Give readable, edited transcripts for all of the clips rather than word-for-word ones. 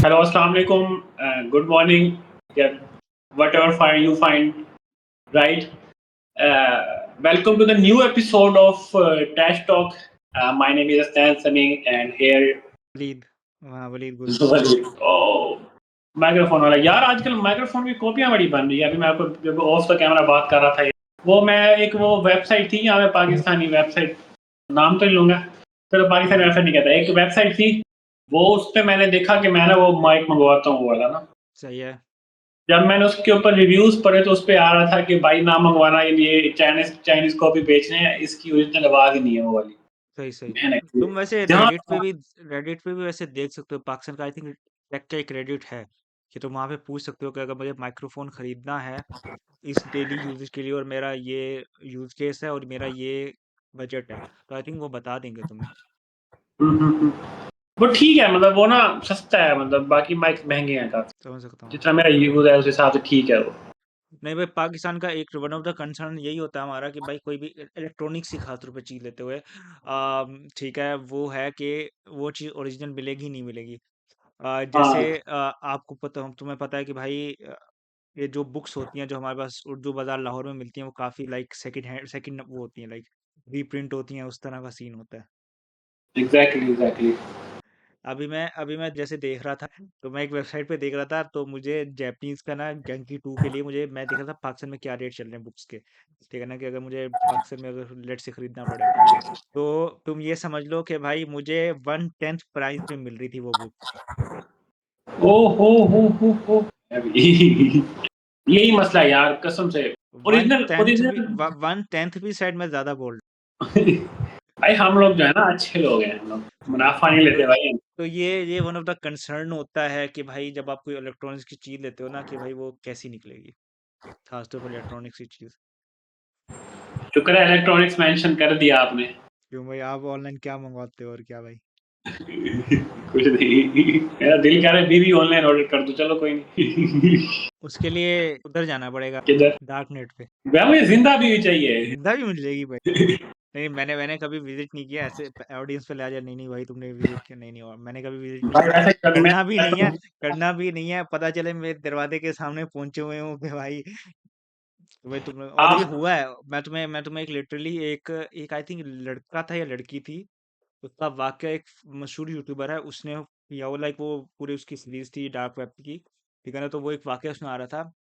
Hello, Assalamu alaikum. Good morning. Yeah, whatever find you find, right? Welcome to the new episode of Dash Talk. My name is Astan Sami, and here. Waleed Waleed गुल oh, microphone वाला यार आजकल microphone की कॉपियां बड़ी बन रही है। अभी मैं आपको जब ऑफ द कैमरा बात कर रहा था, वो मैं एक वो वेबसाइट थी यहाँ पे, पाकिस्तानी वेबसाइट, नाम तो नहीं लूंगा, चलो पाकिस्तानी वेबसाइट नहीं कहता, एक वेबसाइट थी वो, उस पर मैंने देखा कि मैं ना वो माइक मंगवाता हूँ वाला ना। सही है। जब मैंने उसके ऊपर रिव्यूज पढ़े तो उस पे आ रहा था कि भाई ना मंगवाना, ये चाइनीज कॉपी बेच रहे हैं, इसकी ओरिजिनल आवाज ही नहीं है वो वाली। सही सही। मैंने तुम वैसे जहाँ रेडिट पे भी वैसे देख सकते हो। पाकिस्तान का आई थिंक टेक का एक रेडिट है कि तुम वहाँ पे पूछ सकते हो कि अगर मुझे माइक्रोफोन खरीदना है इस डेली यूजेज के लिए और मेरा ये यूज केस है और मेरा ये बजट है, तो आई थिंक वो बता देंगे तुम्हें। वो ठीक है, मतलब वो ना सस्ता है, मतलब बाकी माइक महंगे हैं काफी। समझ सकता हूँ। जितना मेरा यूज है उस हिसाब से ठीक है वो। नहीं भाई, पाकिस्तान का एक वन ऑफ द कंसर्न यही होता है हमारा कि भाई कोई भी इलेक्ट्रॉनिक्स की खास तौर पे चीज लेते हुए ठीक है, वो है कि वो चीज़ ओरिजिनल मिलेगी नहीं मिलेगी। जैसे हाँ आपको पता, तुम्हें पता है कि भाई ये जो बुक्स होती हैं जो हमारे पास उर्दू बाजार लाहौर में मिलती हैं, वो काफ़ी लाइक सेकंड वो होती हैं, लाइक रीप्रिंट होती हैं, उस तरह का सीन होता है। एग्जैक्टली। अभी मैं जैसे देख रहा था, तो मैं एक वेबसाइट पे देख रहा था, तो मुझे जैपनीज का ना गैंकी 2 के लिए मुझे मैं देख रहा था पाकिस्तान में क्या रेट चल रहे हैं बुक्स के। ठीक है ना, कि अगर मुझे पाकिस्तान में अगर लेट से खरीदना पड़े, तो तुम ये समझ लो कि भाई मुझे 1/10 प्राइस में मिल रही थी वो बुक। ओ हो यही मसला है यार, कसम से। वन ओरिजिनल टेंथ भी ओरिजिनल 1/10 भी शायद मैं ज्यादा बोल भाई हम लोग जो है ना अच्छे लोग हैं, हम लोग मुनाफा नहीं तो लेते भाई। तो ये वन ऑफ द कंसर्न होता है कि भाई जब आप कोई इलेक्ट्रॉनिक्स की चीज लेते हो ना, कि भाई वो कैसी निकलेगी, खासतौर पर इलेक्ट्रॉनिक्स की चीज। शुक्र है इलेक्ट्रॉनिक्स मेंशन कर दिया आपने। क्यों भाई, आप ऑनलाइन क्या मंगवाते हो और क्या भाई? कुछ नहीं, मेरा दिल कह रहा है बीवी ऑनलाइन ऑर्डर कर दो, चलो कोई नहीं। उसके लिए उधर जाना पड़ेगा, किधर? डार्क नेट पे। वह मुझे जिंदा बीवी चाहिए। जिंदा भी मिल जाएगी भाई। नहीं, मैंने कभी विजिट नहीं किया ऐसे। ऑडियंस पे ले आ जाए, नहीं नहीं भाई तुमने विजिट किया, नहीं नहीं, और मैंने कभी विजिट नहीं भाई किया। वैसे कर मैं करना भी नहीं है, करना भी नहीं है, पता चले मेरे दरवाजे के सामने पहुंचे हुए हूँ कि भाई, तो भाई तुमने, और ये आप हुआ है। मैं तुम्हें एक लिटरली एक एक आई थिंक लड़का था या लड़की थी, उसका वाकया एक मशहूर यूट्यूबर है, उसने किया वो, लाइक वो पूरी उसकी सीरीज थी डार्क वेब की। ठीक है ना, तो वो एक वाकया उसमें आ रहा था।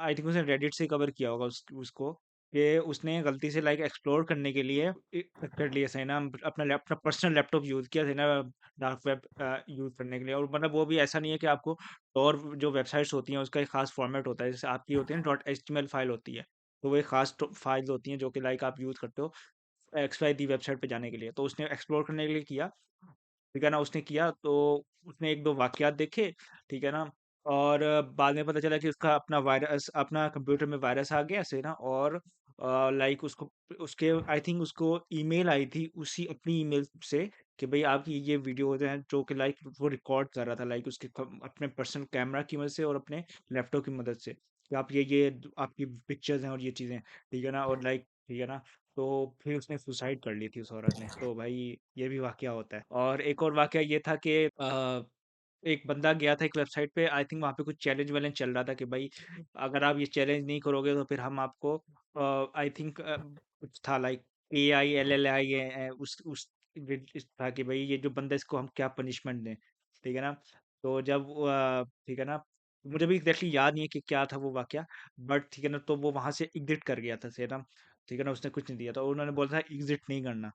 आई थिंक उसने रेडिट से कवर किया होगा उसको, कि उसने गलती से लाइक एक्सप्लोर करने के लिए कर लिया सही ना, अपना पर्सनल लैपटॉप यूज किया था ना डार्क वेब यूज करने के लिए। और मतलब वो भी ऐसा नहीं है कि आपको, और जो वेबसाइट्स होती हैं उसका एक खास फॉर्मेट होता है, जैसे आपकी होती है ना .html फाइल होती है, तो वो एक खास फाइल होती हैं जो कि लाइक आप यूज करते हो XYZ वेबसाइट पे जाने के लिए। तो उसने एक्सप्लोर करने के लिए किया, ठीक है ना, उसने किया तो उसने एक दो वाकयात देखे, ठीक है ना। और बाद में पता चला कि उसका अपना कंप्यूटर में वायरस आ गया ऐसे ना, और लाइक उसको उसके आई थिंक उसको ईमेल आई थी उसी अपनी ईमेल से कि भाई आपकी ये वीडियो होते हैं, जो कि लाइक वो रिकॉर्ड कर रहा था, लाइक उसके अपने पर्सनल कैमरा की मदद से और अपने लैपटॉप की मदद से, कि आप ये आपकी पिक्चर्स हैं और ये चीज़ें, ठीक है ना, और लाइक, ठीक है ना। तो फिर उसने सुसाइड कर ली थी उस औरत ने। तो भाई ये भी वाकया होता है। और एक और वाकया ये था कि एक बंदा गया था एक वेबसाइट पे, आई थिंक वहाँ पे कुछ चैलेंज वैलेंज चल रहा था कि भाई अगर आप ये चैलेंज नहीं करोगे तो फिर हम आपको, आई थिंक कुछ था लाइक AILLI था कि भाई ये जो बंदा, इसको हम क्या पनिशमेंट दें, ठीक है ना। तो जब ठीक है ना, मुझे भी एग्जैक्टली याद नहीं है कि क्या था वो वाकया, बट ठीक है ना, तो वो वहां से एग्जिट कर गया था से ना, ठीक है ना, उसने कुछ नहीं दिया था, उन्होंने बोला था एग्जिट नहीं करना।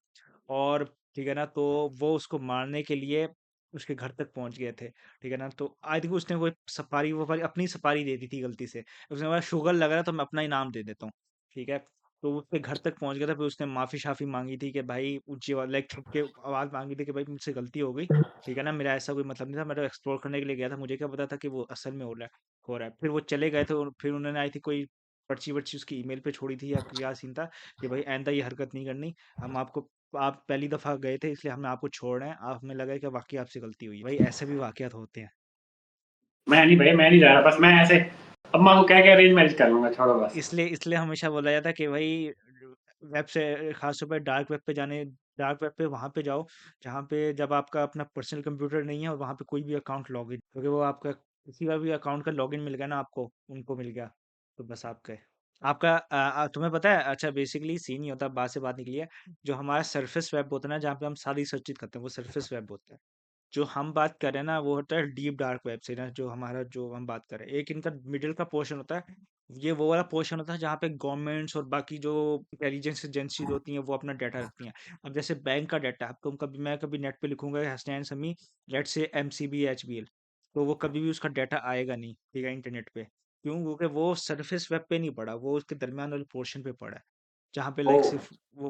और ठीक है ना, तो वो उसको मारने के लिए उसके घर तक पहुंच गए थे, ठीक है ना। तो आई थिंक उसने कोई सफारी वफारी अपनी सफारी दे दी थी गलती से, उसने बोला शुगर लग रहा है तो मैं अपना ही नाम दे देता हूँ, ठीक है। तो वो उसके घर तक पहुंच गया था, फिर उसने माफी शाफी मांगी थी कि भाई ऊंची आवाज, लाइक छुप के आवाज मांगी थी कि भाई मुझसे गलती हो गई, ठीक है ना, मेरा ऐसा कोई मतलब नहीं था, मैं तो एक्सप्लोर करने के लिए गया था, मुझे क्या पता था कि वो असल में हो रहा है। फिर वो चले गए थे और फिर उन्होंने आई थी कोई पर्ची वर्ची उसकी ईमेल पे छोड़ी थी या क्या सीन था, कि भाई आइंदा ये हरकत नहीं करनी, हम आपको, आप पहली दफा गए थे इसलिए हमें आपको छोड़ रहे हैं, आप, हमें लगा कि वाकई आपसे गलती हुई है। भाई ऐसे भी वाकयात होते हैं। मैं नहीं भाई, मैं नहीं जा रहा, बस मैं ऐसे अम्मा को कह के अरेंज मैरिज कर लूंगा, छोड़ो बस। इसलिए इसलिए हमेशा बोला जाता है कि भाई वेब से खासतौर पर डार्क वेब पे जाने डार्क वेब पे वहाँ पे जाओ, जहाँ पे जब आपका अपना पर्सनल कंप्यूटर नहीं है और वहाँ पे कोई भी अकाउंट लॉगिन, क्योंकि वो आपका किसी का भी अकाउंट का लॉगिन मिल गया ना आपको, उनको मिल गया, तो बस आपका है। आपका तुम्हें पता है, अच्छा बेसिकली सीन नहीं होता, बात से बात निकली है, जो हमारा सरफेस वेब होता है ना, जहाँ पे हम सारी सर्चित करते हैं, वो सरफेस वेब होता है। जो हम बात कर रहे हैं ना, वो होता है डीप डार्क वेब से ना, जो हमारा जो हम बात कर रहे हैं, एक इनका मिडिल का पोर्शन होता है, ये वो वाला पोर्शन होता है जहाँ पे गवर्नमेंट्स और बाकी जो इंटेलिजेंस एजेंसीज होती हैं वो अपना डाटा रखती हैं। अब जैसे बैंक का डाटा, अब तुम कभी, मैं कभी नेट पे लिखूंगा हसनैन समी लेट से MCB HBL, तो वो कभी भी उसका डाटा आएगा नहीं, ठीक है, इंटरनेट पे। क्यों? क्योंकि वो सरफेस वेब पे नहीं पड़ा, वो उसके दरमियान वाले पोर्शन पे पड़ा है, जहाँ पे ओ लाइक सिर्फ वो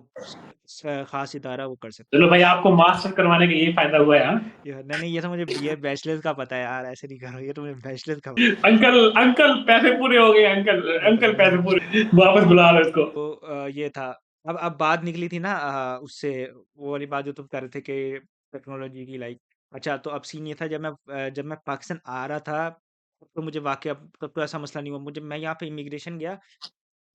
खास इदारा वो कर सकता है। चलो भाई, आपको मास्टर करवाने का ये फायदा हुआ है। हाँ नहीं नहीं, ये तो मुझे BA बैचलर्स का पता है यार, ऐसे नहीं करो, ये तो मुझे बैचलर्स का अंकल अंकल पैसे पूरे हो गए, अंकल अंकल पैसे पता पूरे, वापस बुला लो इसको। तो ये था। अब बात निकली थी ना उससे, वो वाली बात जो तुम कर रहे थे कि टेक्नोलॉजी की लाइक, अच्छा तो अब सीन ये था, जब मैं पाकिस्तान आ रहा था, तो मुझे वाकई तब तो ऐसा मसला नहीं हुआ मुझे, मैं यहाँ पे इमिग्रेशन गया,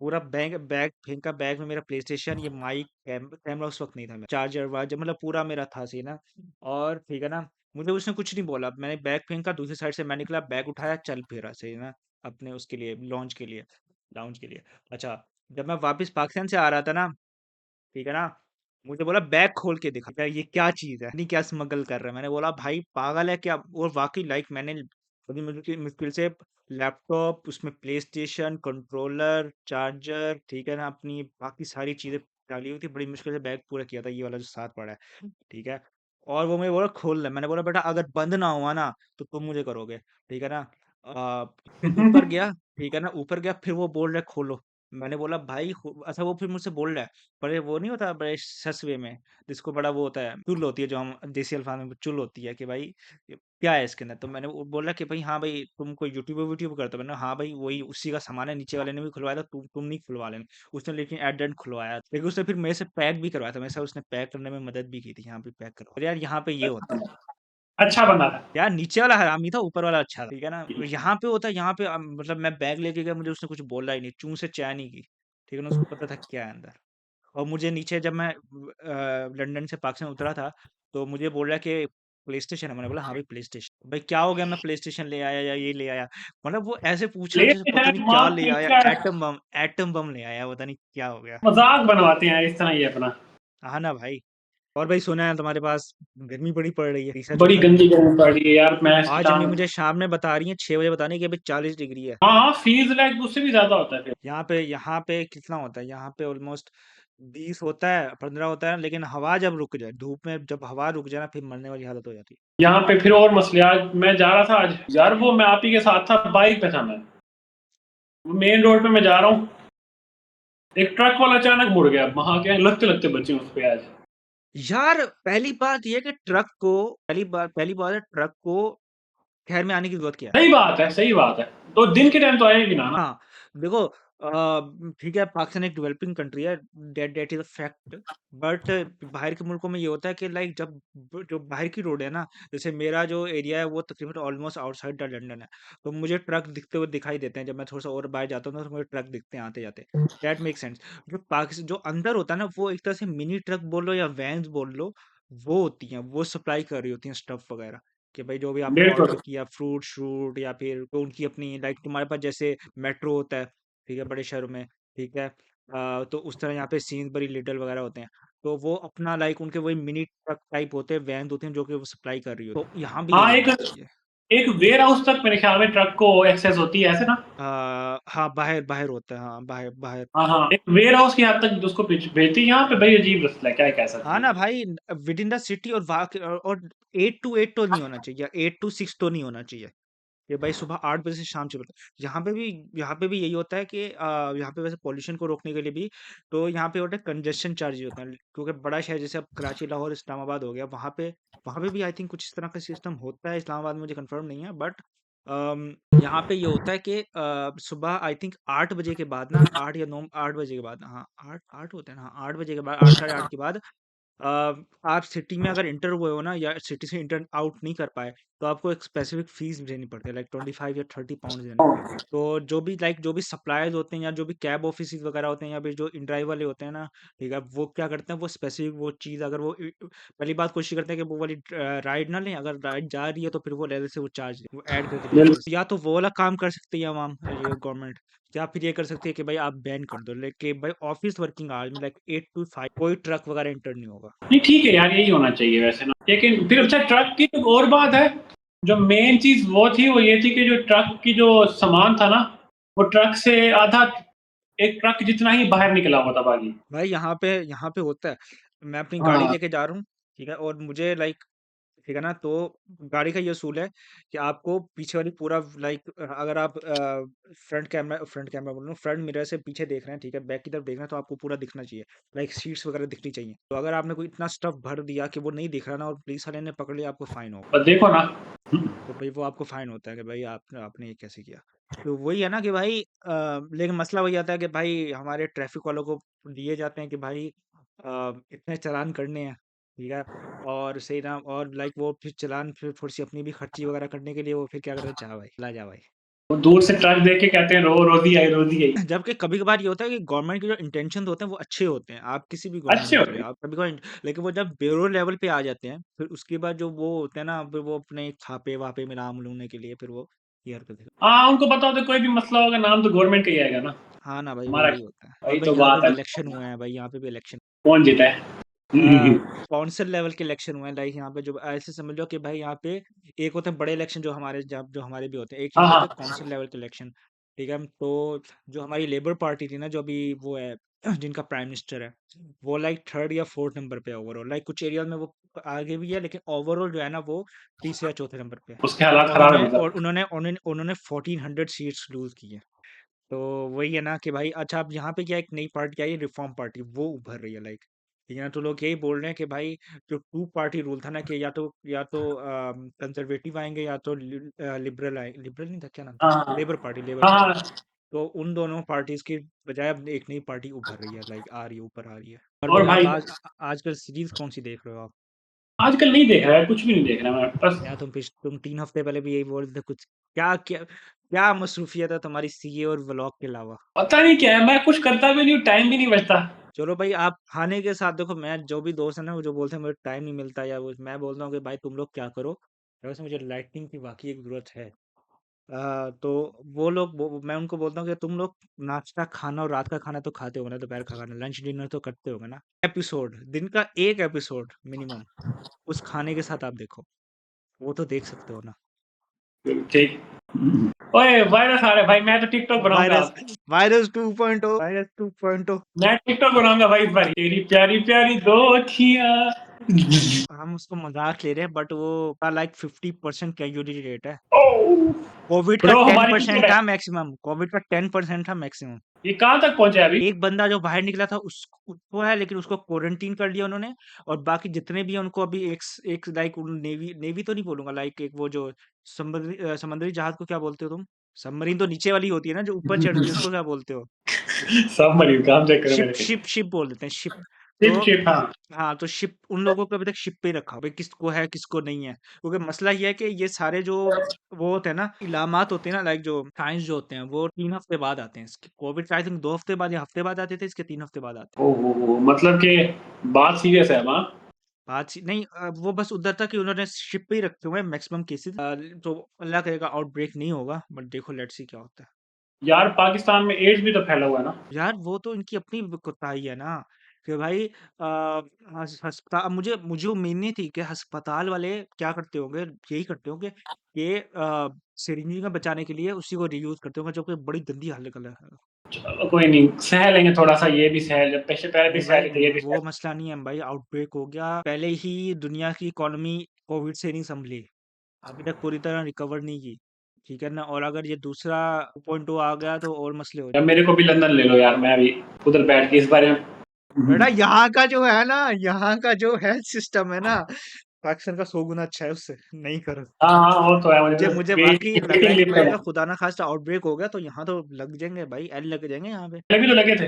पूरा बैग बैग फेंका, बैग में मेरा प्ले स्टेशन, ये माइक, कैमरा उस वक्त नहीं था, मैं चार्जर वार्जर मतलब पूरा मेरा था सही ना, और ठीक है ना, मुझे उसने कुछ नहीं बोला, मैंने बैग फेंका, दूसरी साइड से मैं निकला, बैग उठाया, चल फिरा सही ना, अपने उसके लिए लॉन्च के लिए, लाउंज के लिए। अच्छा, जब मैं वापस पाकिस्तान से आ रहा था ना, ठीक है ना, मुझे बोला बैग खोल के दिखा, क्या ये क्या चीज है, नहीं क्या स्मगल कर रहा है, मैंने बोला भाई पागल है क्या, और वाकई लाइक मैंने बड़ी मुश्किल मुश्किल से लैपटॉप, उसमें प्ले स्टेशन, कंट्रोलर, चार्जर, ठीक है ना, अपनी बाकी सारी चीजें डाली हुई थी, बड़ी मुश्किल से बैग पूरा किया था, ये वाला जो साथ पड़ा है, ठीक है। और वो मुझे बोला खोल ले, मैंने बोला बेटा अगर बंद ना हुआ ना तो तुम मुझे करोगे, ठीक है ना। फिर ऊपर गया, ठीक है ना, ऊपर गया, फिर वो बोल रहा है खोलो, मैंने बोला भाई अच्छा, वो फिर मुझसे बोल रहा है, बड़े वो नहीं होता, बड़े सस वे में, जिसको बड़ा वो होता है, चुल होती है, जो हम देसी अल्फाज में चुल होती है कि भाई ये क्या है इसके अंदर, तो मैंने वो बोला कि भाई हाँ भाई तुम कोई यूट्यूब वीट्यूब करते हो, मैंने हाँ भाई वही उसी का सामान है, नीचे वाले ने भी खुलवाया था, तुम नहीं खुलवा लेना, उसने लेकिन एट द एंड खुलवाया, लेकिन उसने फिर मेरे से पैक भी करवाया था, मेरे साथ उसने पैक करने में मदद भी की थी, यहाँ पे पैक करो, और यार यहाँ पे ये होता है, अच्छा बंदा था। यार नीचे वाला हरामी था, ऊपर वाला अच्छा था, ठीक है ना। यहाँ पे होता है, यहाँ पे मतलब मैं बैग लेके गया, मुझे उसने कुछ बोला ही नहीं, चूं से चैन ही की, ठीक है ना, उसको पता था क्या है अंदर। और मुझे नीचे जब मैं लंदन से पाकिस्तान उतरा था, तो मुझे बोल रहा है कि प्ले स्टेशन है, मैंने बोला हाँ भाई प्ले स्टेशन, भाई क्या हो गया, मैं प्ले स्टेशन ले आया या ये ले आया, मतलब वो ऐसे पूछ रहा है प्ले जैसे पता स्टेशन नहीं क्या दिमाग ले ठीक आया, है, एटम बम ले आया, पता नहीं क्या हो गया। मजाक बनवाते हैं इस तरह ये अपना। हाँ ना भाई। और भाई सुना है तुम्हारे पास गर्मी बड़ी पड़ रही है, रिसर्च बड़ी होता है। गंदी गर्मी पड़ रही है यार, मैं इसकी आज अम्मी टांग। मुझे शाम में बता रही है, 6 बजे बता रही है कि अभी 40 डिग्री है। हाँ हाँ, फील्ड लाइक उससे भी ज्यादा होता है फिर। यहाँ पे कितना होता है, यहाँ पे ऑलमोस्ट 20 होता है, 15 होता है, लेकिन हवा जब रुक जाए, धूप में जब हवा रुक जाए ना, फिर मरने वाली हालत हो जाती है। यहाँ पे फिर और मसले, आज मैं जा रहा था, आज यार वो मैं आप ही के साथ था, बाइक पे था मैं, मेन रोड पे मैं जा रहा हूँ, एक ट्रक वाला अचानक मुड़ गया, वहां के लगते लगते बचे उस पे आज। यार पहली बात ये है कि पहली बात है ट्रक को शहर में आने की जरूरत क्या है। सही बात है, सही बात है। तो दिन के टाइम तो आएगी ना। हाँ, देखो ठीक है, पाकिस्तान एक डेवलपिंग कंट्री है, that is a fact, but बाहर के मुल्कों में ये होता है कि लाइक जब जो बाहर की रोड है ना, जैसे मेरा जो एरिया है वो तकरीबन ऑलमोस्ट आउटसाइड द लंदन है, तो मुझे ट्रक दिखते हुए दिखाई देते हैं, जब मैं थोड़ा सा और बाहर जाता हूँ ना, तो मुझे ट्रक दिखते हैं आते जाते, दैट मेक सेंस। जो पाकिस्तान जो अंदर होता है ना, वो एक तरह से मिनी ट्रक बोल लो या वैन्स बोल लो, वो होती हैं, वो सप्लाई कर रही होती हैं स्टफ वगैरह, कि भाई जो भी आपने ऑर्डर बिल्कुल। किया, फ्रूट श्रूट या फिर तो उनकी अपनी लाइक तुम्हारे पास जैसे मेट्रो होता है, ठीक है, बड़े शहरों में, ठीक है, तो उस तरह यहाँ पे सीन्सबरी लिटिल वगैरह होते हैं, तो वो अपना लाइक उनके वही मिनी ट्रक टाइप होते हैं, वैन होते हैं, जो कि वो सप्लाई कर रही हो, तो यहाँ भी हाँ, यही एक होना चाहिए। एक वेयर हाउस तक मेरे ख्याल में ट्रक को एक्सेस होती है, ऐसे ना। हाँ, बाहर बाहर होता है, हाँ बाहर बाहर। हाँ हाँ, एक वेयर हाउस की हद तक उसको भेजती है, यहाँ पे भाई अजीब रस्ता है, क्या कह सकते हाँ ना हैं। भाई, विद इन द सिटी, और 8 to 8 तो नहीं होना चाहिए, 8 to 6 तो नहीं होना चाहिए, ये भाई सुबह 8 बजे से शाम 6 बजे। यहाँ पे भी यही होता है कि यहाँ पे वैसे पॉल्यूशन को रोकने के लिए भी, तो यहाँ पे होता है कंजेशन चार्ज होता है, क्योंकि बड़ा शहर जैसे अब कराची, लाहौर, इस्लामाबाद हो गया, वहाँ पे भी आई थिंक कुछ इस तरह का सिस्टम होता है, इस्लामाबाद में मुझे कंफर्म नहीं है, बट यहाँ पे ये होता है कि सुबह आई थिंक 8 बजे के बाद ना, 8 या 9, 8 बजे के बाद, हाँ 8 8 होते हैं ना, हाँ 8 बजे के बाद, 8 साढ़े 8 के बाद आप सिटी में अगर इंटर हुए हो ना या सिटी से इंटर आउट नहीं कर पाए, तो आपको एक स्पेसिफिक फीस देनी पड़ती है, लाइक 25 या 30 पाउंड देने पड़ते हैं। तो जो भी सप्लायर्स होते हैं या जो भी कैब ऑफिस वगैरह होते हैं या फिर जो इन ड्राइव वाले होते हैं ना, ठीक है, वो क्या करते हैं, वो स्पेसिफिक वो चीज़ अगर वो पहली बात कोशिश करते हैं कि वो वाली राइड ना लें, अगर राइड जा रही है तो फिर वो लेने से वो चार्ज वो ऐड करके देते हैं। या तो वो वाला काम कर सकती है आवाम, ये गवर्नमेंट, या फिर ये कर सकती है कि भाई आप बैन कर दो, लेकिन भाई ऑफिस वर्किंग आवर्स में लाइक 8 to 5 कोई ट्रक वगैरह एंटर नहीं होगा। नहीं ठीक है यार, यही होना चाहिए वैसे ना। लेकिन फिर अच्छा, ट्रक की तो और बात है, जो मेन चीज वो थी वो ये थी कि जो ट्रक की जो सामान था ना, वो ट्रक से आधा, एक ट्रक जितना ही बाहर निकला हुआ था बाकी। भाई यहाँ पे होता है, मैं अपनी गाड़ी हाँ लेके जा रहा हूँ, ठीक है, और मुझे लाइक, ठीक है ना, तो गाड़ी का ये असूल है कि आपको पीछे वाली पूरा लाइक, अगर आप फ्रंट कैमरा बोल रहा हूँ, फ्रंट मिरर से पीछे देख रहे हैं, ठीक है, बैक की तरफ देख रहे हैं, तो आपको पूरा दिखना चाहिए, लाइक सीट्स वगैरह दिखनी चाहिए। तो अगर आपने कोई इतना स्टफ भर दिया कि वो नहीं दिख रहा ना और पुलिस वाले ने पकड़ लिया, आपको फाइन होगा। पर देखो ना। तो भाई वो आपको फाइन होता है कि भाई आपने आपने ये कैसे किया। तो वही है ना कि भाई लेकिन मसला वही आता है कि भाई हमारे ट्रैफिक वालों को दिए जाते हैं कि भाई इतने चालान करने हैं, ठीक है, और सही ना, और लाइक वो फिर चालान फिर थोड़ी सी अपनी भी खर्ची वगैरह करने के लिए वो फिर क्या करते हैं, जा भाई ला जा भाई। वो दूर से ट्रक देख के कहते हैं रो रोजी आई रोजी आई। जबकि कभी कभार ये होता है कि गवर्नमेंट के जो इंटेंशन होते हैं वो अच्छे होते हैं, आप किसी भी गवर्नमेंट अच्छे में चले होते हैं। जाओ, आप कभी कभार लेकिन वो जब ब्यूरो लेवल पे आ जाते हैं, फिर उसके बाद जो वो होते हैं ना, फिर वो अपने छापे वापे में नाम लूने के लिए फिर वो ये हरकत। हाँ उनको पता होता है कोई भी मसला होगा नाम तो गवर्नमेंट का ही आएगा ना। हाँ ना भाई, हमारा वही होता है। और वही भाई तो यहाँ पे बात भी है। इलेक्शन हुए हैं, भाई यहाँ पे भी इलेक्शन, कौन जीता है? काउंसिल लेवल के इलेक्शन हुए हैं, लाइक यहाँ पे जो ऐसे समझ लो कि भाई यहाँ पे एक होते हैं बड़े इलेक्शन जो हमारे जो हमारे भी होते हैं, एक हाँ चीज होते हैं हाँ काउंसिल लेवल के इलेक्शन, ठीक है। तो जो हमारी लेबर पार्टी थी ना, जो अभी वो है जिनका प्राइम मिनिस्टर है, वो लाइक थर्ड या फोर्थ नंबर पे है ओवरऑल, लाइक कुछ एरिया में वो आगे भी है, लेकिन ओवरऑल जो है ना वो तीसरे या चौथे नंबर पे है। उसके हालात और खराब है उन्होंने मतलब। और उन्होंने उन्होंने उन्होंने 1400 सीट्स लूज की है। तो वही है ना कि भाई अच्छा, अब यहाँ पे क्या एक नई पार्टी आई है, रिफॉर्म पार्टी, वो उभर रही है लाइक, ठीक है ना। तो लोग यही बोल रहे हैं कि भाई जो टू पार्टी रूल था ना, कि या तो कंजर्वेटिव आएंगे या तो लिबरल आए, लिबरल नहीं था, क्या नाम था, हाँ हाँ लेबर हाँ पार्टी। हाँ। तो उन दोनों पार्टीज की बजाय अब एक नई पार्टी उभर रही है, लाइक आ रही है, ऊपर आ रही है। और भाई और आप भाई आजकल सीरीज कौन सी देख रहे हो आप? आजकल नहीं देख रहा है, कुछ भी नहीं देख रहा मैं बस। या तुम 3 हफ्ते पहले भी यही बोल रहे थे कुछ, क्या क्या क्या मसरूफियत है तुम्हारी सीए और व्लॉग के अलावा? पता नहीं क्या है, मैं कुछ करता भी नहीं हूँ, टाइम भी नहीं बचता। चलो भाई, आप खाने के साथ देखो, मैं जो भी दोस्त है ना वो जो बोलते हैं मुझे टाइम नहीं मिलता, या वो मैं बोलता हूँ कि भाई तुम लोग क्या करो, वैसे मुझे लाइटनिंग की वाकई एक जरूरत है। तो वो लोग मैं उनको बोलता हूँ कि तुम लोग नाश्ता खाना और रात का खाना तो खाते हो ना, दोपहर का खाना लंच डिनर तो करते होगे ना, एपिसोड दिन का एक एपिसोड मिनिमम उस खाने के साथ आप देखो, वो तो देख सकते हो ना। ठीक। ओए वायरस आ रहा है भाई, मैं तो टिकटॉक बनाऊंगा वायरस, अब। Virus 2.0, virus 2.0। मैं टिकटॉक बनाऊंगा भाई इस बार, तेरी प्यारी प्यारी दो अखियां। हम उसको मजाक ले रहे हैं, बट वो का लाइक 50% कैजुअलिटी रेट है। ओह कोविड का ब्रो टेन हमारी टिकट परसेंट है। था मैक्सिमम, कोविड का 10% था मैक्सिमम। ये कहाँ तक पहुंचे अभी? एक बंदा जो बाहर निकला था उसको है, लेकिन उसको क्वारंटीन कर लिया उन्होंने। और बाकी जितने भी हैं उनको अभी एक एक लाइक नेवी नेवी तो नहीं बोलूंगा, लाइक एक वो जो समुद्री जहाज को क्या बोलते हो तुम? सबमरीन तो नीचे वाली होती है ना जो ऊपर चढ़ती है, उसको क्या बोलते हो? सब मरी काम चेक करो शिप मेरे से। शिप शिप बोल देते हैं, शिप। तो शिप शिप हाँ। हाँ, तो शिप उन लोगों को अभी तक शिप पे ही रखा, भाई किसको है किसको नहीं है, क्योंकि मसला ये है कि ये सारे जो वो होते हैं ना, इलामात होते हैं ना, लाइक जो साइंस जो होते हैं वो 3 हफ्ते बाद आते हैं। इसके कोविड का आई थिंक 2 हफ्ते बाद या हफ्ते बाद आते थे, इसके 3 हफ्ते बाद आते हैं। ओ मतलब कि बात सीरियस है माँ। नहीं, वो बस उधर तक कि उन्होंने शिप पे ही रखे हुए हैं मैक्सिमम केसेस। तो अल्लाह करेगा आउटब्रेक नहीं होगा, बट देखो लेट्स सी क्या होता है। यार पाकिस्तान में एड्स भी तो फैला हुआ है ना। यार वो तो इनकी अपनी कोताही है ना, कि भाई अस्पताल, मुझे मुझे उम्मीद नहीं थी कि अस्पताल वाले क्या करते होंगे, यही करते होंगे कि सिरिंज में बचाने के लिए उसी को रीयूज करते होंगे, जो कि बड़ी गंदी हालत है। चलो कोई नहीं, सह लेंगे थोड़ा सा, ये भी सह ले, पहले पहले भी नहीं सह भाई, लेते, ये भी वो सह। मसला नहीं है भाई, आउटब्रेक हो गया पहले ही, दुनिया की इकोनॉमी कोविड से नहीं संभली, अभी तक पूरी तरह रिकवर नहीं की, ठीक है ना। और अगर ये दूसरा 2.0 आ गया तो और मसले हो या जाएंगे। मेरे को भी लंदन ले लो यार, मैं अभी उधर बैठ के इस बारे में। बेटा यहाँ का जो है ना, यहाँ का जो हेल्थ सिस्टम है ना, पाकिस्तान का 100 गुना अच्छा है उससे, नहीं करो। हाँ हाँ वो तो है, मुझे मुझे मुझे वाकई लग रहा वेटिंग है कि लिस्ट भाई है। अगर खुदा ना खास्ता आउटब्रेक हो गया तो यहाँ तो लग जाएंगे भाई, एल लग जाएंगे यहाँ पे। पहले भी तो लगे थे।